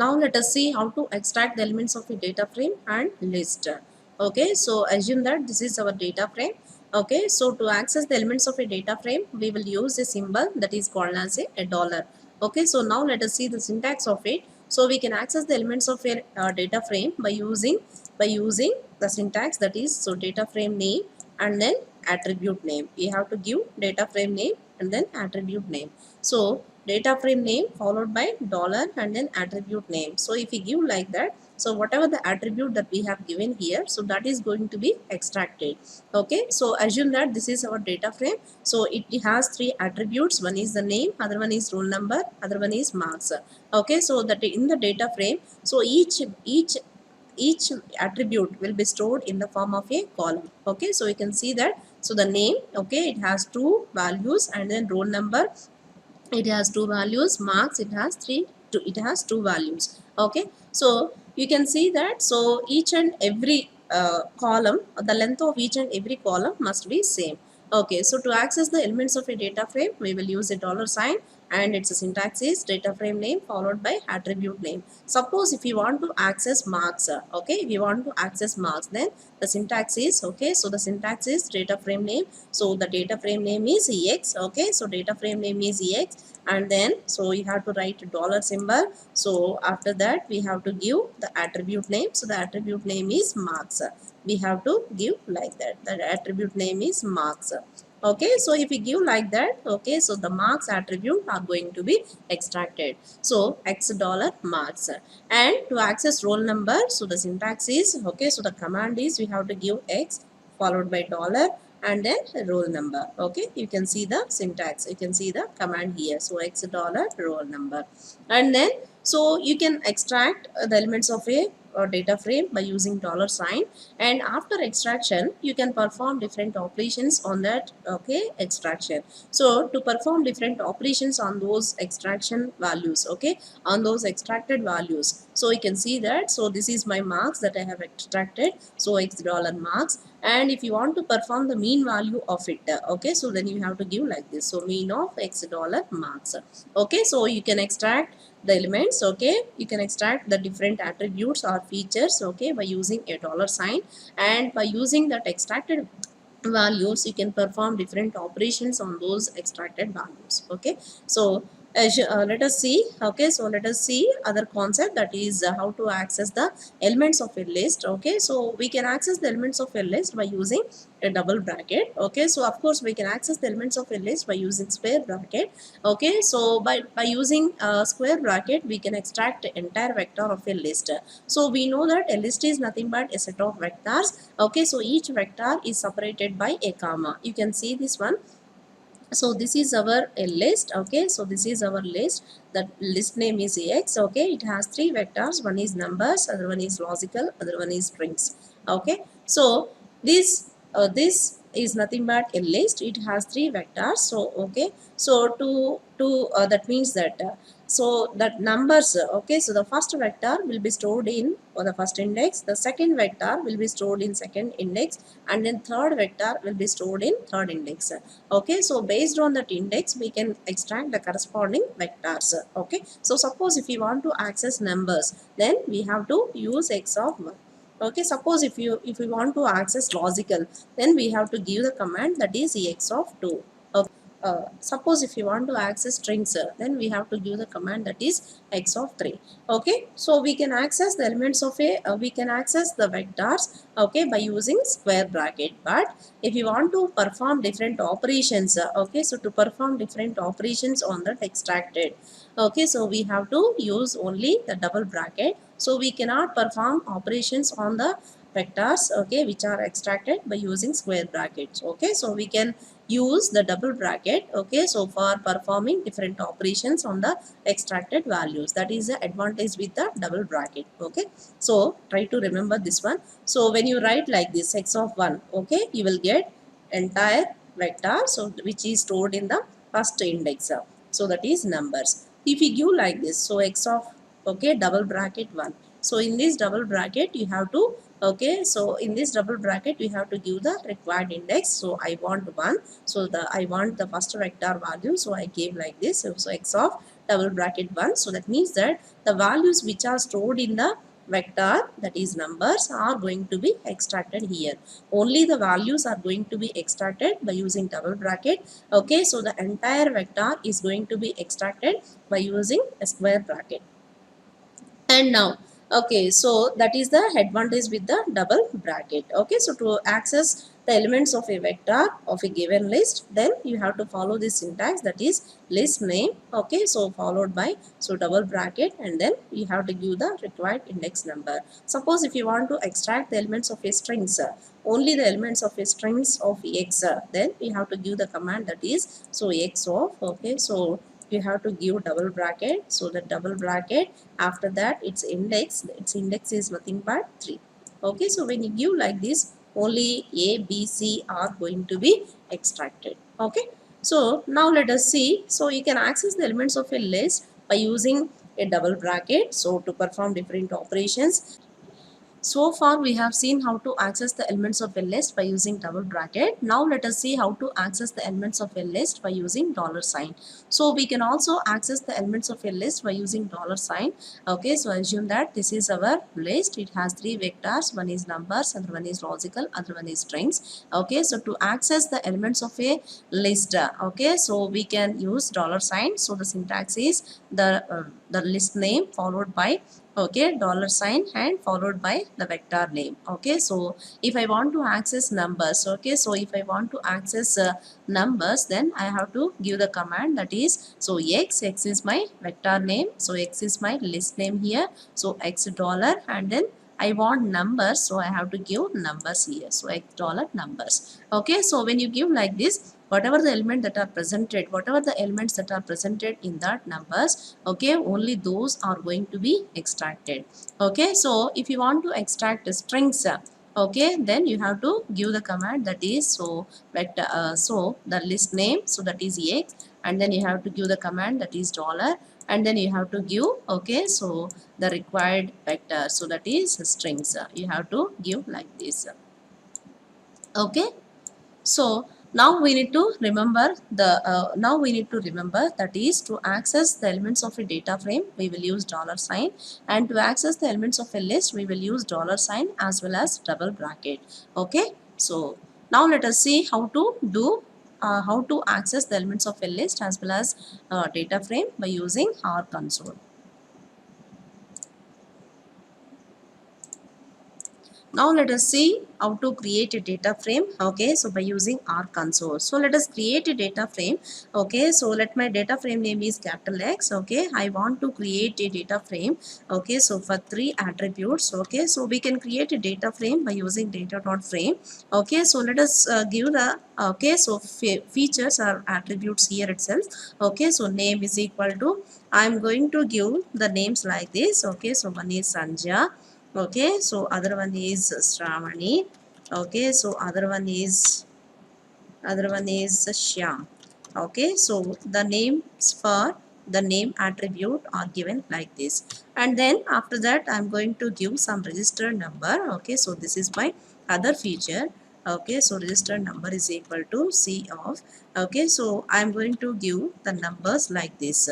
Now let us see how to extract the elements of a data frame and list. Okay, so assume that this is our data frame. Okay, so to access the elements of a data frame, we will use a symbol that is called as a dollar. Okay, so now let us see the syntax of it. So we can access the elements of a data frame by using the syntax, that is, so data frame name and then attribute name. We have to give data frame name and then attribute name. So data frame name followed by dollar and then attribute name. So if we give like that, so whatever the attribute that we have given here, so that is going to be extracted. Okay, so assume that this is our data frame. So it has three attributes. One is the name, other one is roll number, other one is marks. Okay, so that in the data frame, so each attribute will be stored in the form of a column. Okay, so you can see that, so the name, okay, it has two values, and then roll number, it has two values, marks, it has two values. Okay, so you can see that, so each and every column, the length of each and every column must be same. Okay, so to access the elements of a data frame, we will use a dollar sign, and its syntax is data frame name followed by attribute name. Suppose if you want to access marks, okay, if you want to access marks, then the syntax is, okay, so the syntax is data frame name, so the data frame name is ex. Okay, so data frame name is ex, and then so you have to write a dollar symbol. So after that we have to give the attribute name, so the attribute name is marks. We have to give like that, the attribute name is marks. Okay, so if we give like that, okay, so the marks attribute are going to be extracted. So x dollar marks. And to access roll number, so the syntax is, okay, so the command is, we have to give x followed by dollar and then roll number. Okay, you can see the syntax, you can see the command here, so x dollar roll number. And then so you can extract the elements of a data frame by using dollar sign, and after extraction you can perform different operations on that, okay, extraction. So to perform different operations on those extraction values, okay, on those extracted values, so you can see that, so this is my marks that I have extracted, so x dollar marks. And if you want to perform the mean value of it, okay, so then you have to give like this, so mean of x dollar marks. Okay, so you can extract the elements, okay, you can extract the different attributes or features, okay, by using a dollar sign. And by using that extracted values, you can perform different operations on those extracted values. Okay, so let us see, okay, so let us see other concept, that is how to access the elements of a list. Okay, so we can access the elements of a list by using a double bracket. Okay, so of course we can access the elements of a list by using square bracket. Okay, so by using square bracket, we can extract the entire vector of a list. So we know that a list is nothing but a set of vectors. Okay, so each vector is separated by a comma. You can see this one. So this is our a list. Okay, so this is our list. The list name is ax. Okay, it has three vectors. One is numbers, other one is logical, other one is strings. Okay, so this is nothing but a list. It has three vectors. So okay, so to that means that so that numbers, okay, so the first vector will be stored in for the first index, the second vector will be stored in second index, and then third vector will be stored in third index. Okay, so based on that index we can extract the corresponding vectors. Okay, so suppose if you want to access numbers, then we have to use x of 1. Okay, suppose if we want to access logical, then we have to give the command that is x of 2. Suppose if you want to access strings, then we have to give the command that is x of 3. Okay, so we can access the elements of a we can access the vectors, okay, by using square bracket. But if you want to perform different operations, okay, so to perform different operations on that extracted, okay, so we have to use only the double bracket. So we cannot perform operations on the vectors, okay, which are extracted by using square brackets. Okay, so we can use the double bracket, okay, so for performing different operations on the extracted values. That is the advantage with the double bracket. Okay, so try to remember this one. So when you write like this x of 1, okay, you will get entire vector, so which is stored in the first index, so that is numbers. If we give like this, so x of, okay, double bracket 1, so in this double bracket you have to, okay, so in this double bracket we have to give the required index. So I want 1, so I want the first vector value, so I gave like this, so x of double bracket 1. So that means that the values which are stored in the vector, that is numbers, are going to be extracted here. Only the values are going to be extracted by using double bracket. Okay, so the entire vector is going to be extracted by using a square bracket. And now, okay, so that is the advantage with the double bracket. Okay, so to access the elements of a vector of a given list, then you have to follow this syntax, that is list name. Okay, so followed by so double bracket, and then you have to give the required index number. Suppose if you want to extract the elements of a strings, only the elements of a strings of x, then you have to give the command, that is so x of, okay, so you have to give double bracket. So the double bracket, after that its index is nothing but 3. Okay, so when you give like this, only a, b, c are going to be extracted. Okay, so now let us see. So you can access the elements of a list by using a double bracket, so to perform different operations. So far we have seen how to access the elements of a list by using double bracket. Now let us see how to access the elements of a list by using dollar sign. So we can also access the elements of a list by using dollar sign. Okay, so assume that this is our list. It has 3 vectors. One is numbers, other one is logical, other one is strings. Okay, so to access the elements of a list, okay, so we can use dollar sign. So the syntax is the list name followed by, okay, dollar sign and followed by the vector name. Okay, so if I want to access numbers, okay, so if I want to access numbers, then I have to give the command, that is so x is my vector name, so x is my list name here, so x dollar, and then I want numbers, so I have to give numbers here, so x dollar numbers. Okay, so when you give like this, whatever the elements that are presented in that numbers, okay, only those are going to be extracted. Okay, so if you want to extract strings, okay, then you have to give the command, that is so vector, so the list name, so that is x, and then you have to give the command, that is dollar, and then you have to give, okay, so the required vector, so that is strings. You have to give like this. Okay, so now we need to remember, that is to access the elements of a data frame we will use dollar sign, and to access the elements of a list we will use dollar sign as well as double bracket. Okay, so now let us see how to do how to access the elements of a list as well as data frame by using R console. Now let us see how to create a data frame. Okay, so by using R console. So let us create a data frame. Okay, so let my data frame name is capital X. Okay, I want to create a data frame. Okay, so for 3 attributes. Okay, so we can create a data frame by using data.frame. Okay, so let us give the, okay, so features or attributes here itself. Okay, so name is equal to, I am going to give the names like this. Okay, so one is Sanja. Okay, so other one is Shravani. Okay, so other one is Shyam. Okay, so the names for the name attribute are given like this, and then after that I'm going to give some register number. Okay, so this is my other feature. Okay, so register number is equal to C of, okay, so I'm going to give the numbers like this.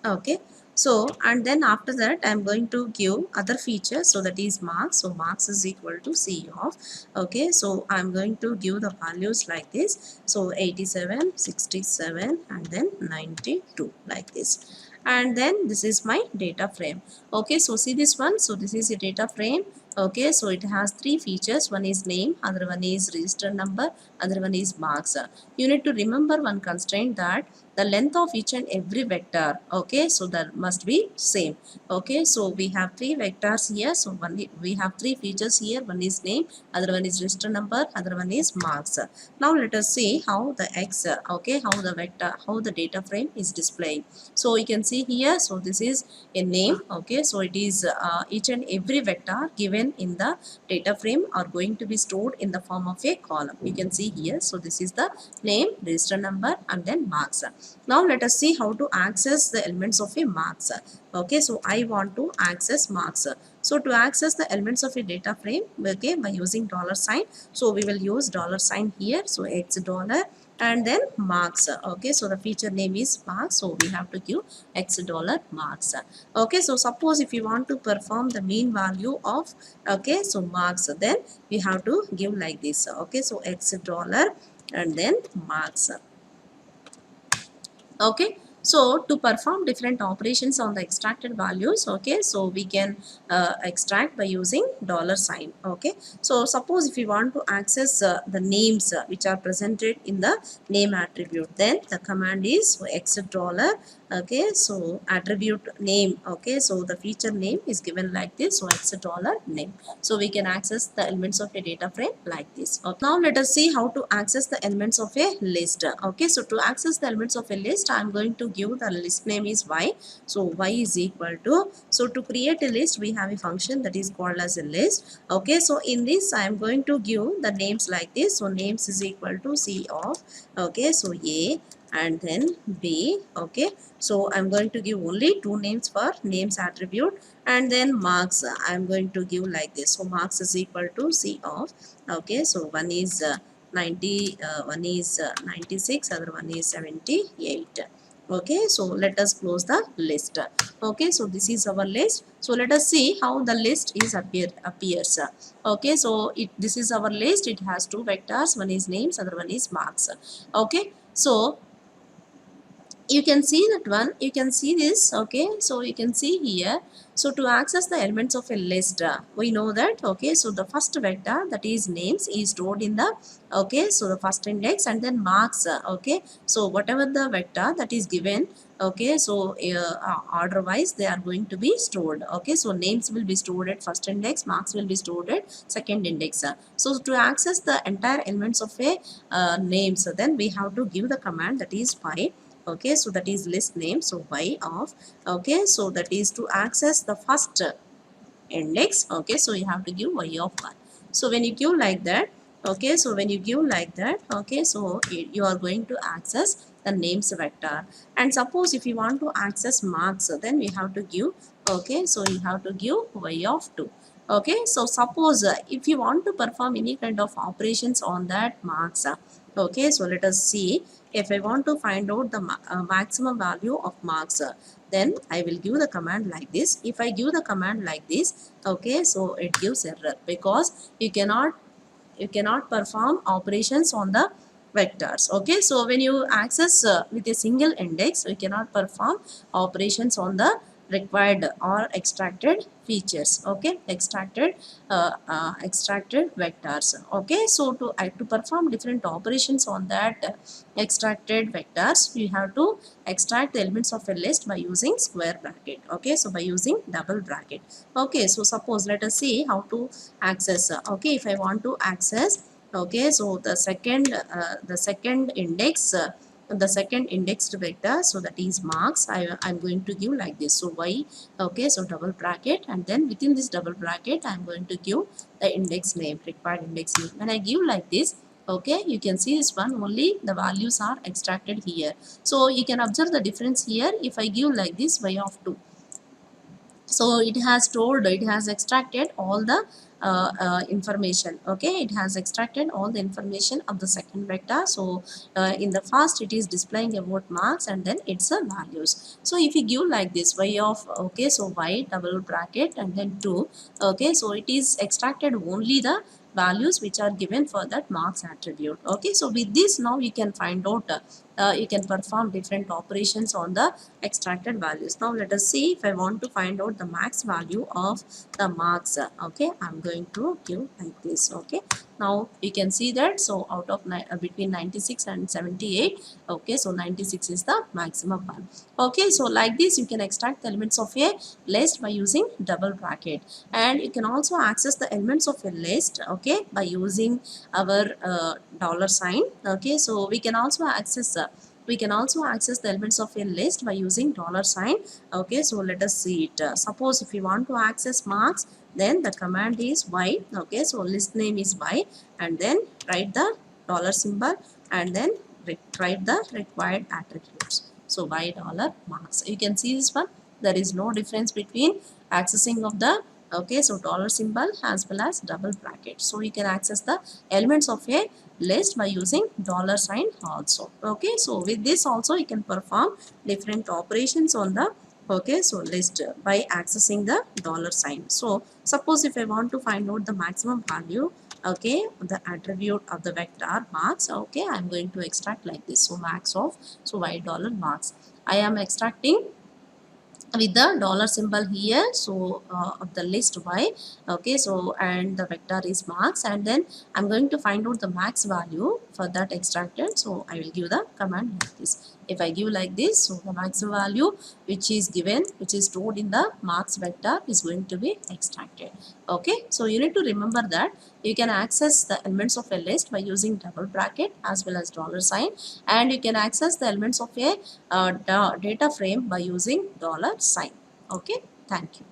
Okay, so and then after that I'm going to give other features, so that is marks. So marks is equal to C of, okay, so I'm going to give the values like this, so 87, 67, and then 92 like this, and then this is my data frame. Okay, so see this one, so this is a data frame. Okay, so it has 3 features, one is name, other one is register number, other one is marks. You need to remember one constraint, that the length of each and every vector, okay, so that must be same. Okay, so we have 3 vectors here, so we have 3 features here, one is name, other one is register number, other one is marks. Now let us see how the x, okay, how the vector, how the data frame is displayed. So you can see here, so this is a name. Okay, so it is each and every vector given in the data frame are going to be stored in the form of a column. You can see here, so this is the name, register number, and then marks. Now let us see how to access the elements of a marks. Okay, so I want to access marks. So to access the elements of a data frame, okay, by using dollar sign, so we will use dollar sign here, so x dollar, and then marks. Okay, so the feature name is marks, so we have to give x dollar marks. Okay, so suppose if you want to perform the mean value of, okay, so marks, then we have to give like this. Okay, so x dollar and then marks. Okay, so to perform different operations on the extracted values, okay, so we can extract by using dollar sign. Okay, so suppose if you want to access the names which are presented in the name attribute, then the command is x dollar. Okay, so attribute name. Okay, so the feature name is given like this, so x dollar name. So we can access the elements of a data frame like this. Okay. Now let us see how to access the elements of a list. Okay, so to access the elements of a list, I am going to give the list name is y. So y is equal to, so to create a list, we have a function that is called as a list. Okay, so in this I am going to give the names like this. So names is equal to c of, okay, so a and then b. Okay, so I'm going to give only two names for names attribute, and then marks I'm going to give like this. So marks is equal to c of, okay, so one is 90, one is 96, other one is 78. Okay, so let us close the list. Okay, so this is our list. So let us see how the list is appears. Okay, so this is our list. It has two vectors, one is names, other one is marks. Okay, so you can see that one, you can see this. Okay, so you can see here, so to access the elements of a list, we know that, okay, so the first vector that is names is stored in the, okay, so the first index, and then marks, okay, so whatever the vector that is given, okay, so order wise they are going to be stored. Okay, so names will be stored at first index, marks will be stored at second index. So to access the entire elements of a names, then we have to give the command that is y. Okay, so that is list name, so y of, okay, so that is to access the first index. Okay, so you have to give y of 1. So when you give like that, okay, so when you give like that, okay, so you are going to access the names vector. And suppose if you want to access marks, then we have to give, okay, so you have to give y of 2. Okay, so suppose if you want to perform any kind of operations on that marks, okay, so let us see. If I want to find out the maximum value of marks, then I will give the command like this. If I give the command like this, okay, so it gives error because you cannot perform operations on the vectors. Okay, so when you access with a single index, you cannot perform operations on the required or extracted features. Okay, extracted vectors. Okay, so to perform different operations on that extracted vectors, we have to extract the elements of a list by using square bracket. Okay, so by using double bracket. Okay, so suppose let us see how to access. Okay, if I want to access, okay, so the second index, the second indexed vector, so that is marks, I'm going to give like this. So y, okay, so double bracket, and then within this double bracket I'm going to give the index name, required index name. When I give like this, okay, you can see this one, only the values are extracted here. So you can observe the difference here. If I give like this y of 2, so it has stored, it has extracted all the information. Okay, it has extracted all the information of the second vector. So in the first it is displaying about marks, and then it's a values. So if you give like this y of, okay, so y double bracket and then 2, okay, so it is extracted only the values which are given for that marks attribute. Okay, so with this now you can find out, you can perform different operations on the extracted values. Now let us see. If I want to find out the max value of the marks, okay, I'm going to give like this. Okay, now you can see that, so out of between 96 and 78, okay, so 96 is the maximum one. Okay, so like this you can extract the elements of a list by using double bracket, and you can also access the elements of a list, okay, by using our dollar sign. Okay, so we can also access the elements of a list by using dollar sign. Okay, so let us see it. Suppose if you want to access marks, then the command is y. Okay, so list name is y, and then write the dollar symbol, and then write the required attributes. So y dollar marks. You can see this one. There is no difference between accessing of the Okay, so dollar symbol as well as double bracket. So you can access the elements of a list by using dollar sign also. Okay, so with this also you can perform different operations on the so list by accessing the dollar sign. So suppose if I want to find out the maximum value, the attribute of the vector marks, I'm going to extract like this. So max of, so y dollar marks, I am extracting with the dollar symbol here, so of the list y. So and the vector is marks, and then I'm going to find out the max value for that extracted. So I will give the command like this. If I give like this, so the max value which is given, which is stored in the marks vector, is going to be extracted. Okay, so you need to remember that you can access the elements of a list by using double bracket as well as dollar sign, and you can access the elements of a data frame by using dollar sign. Okay, thank you.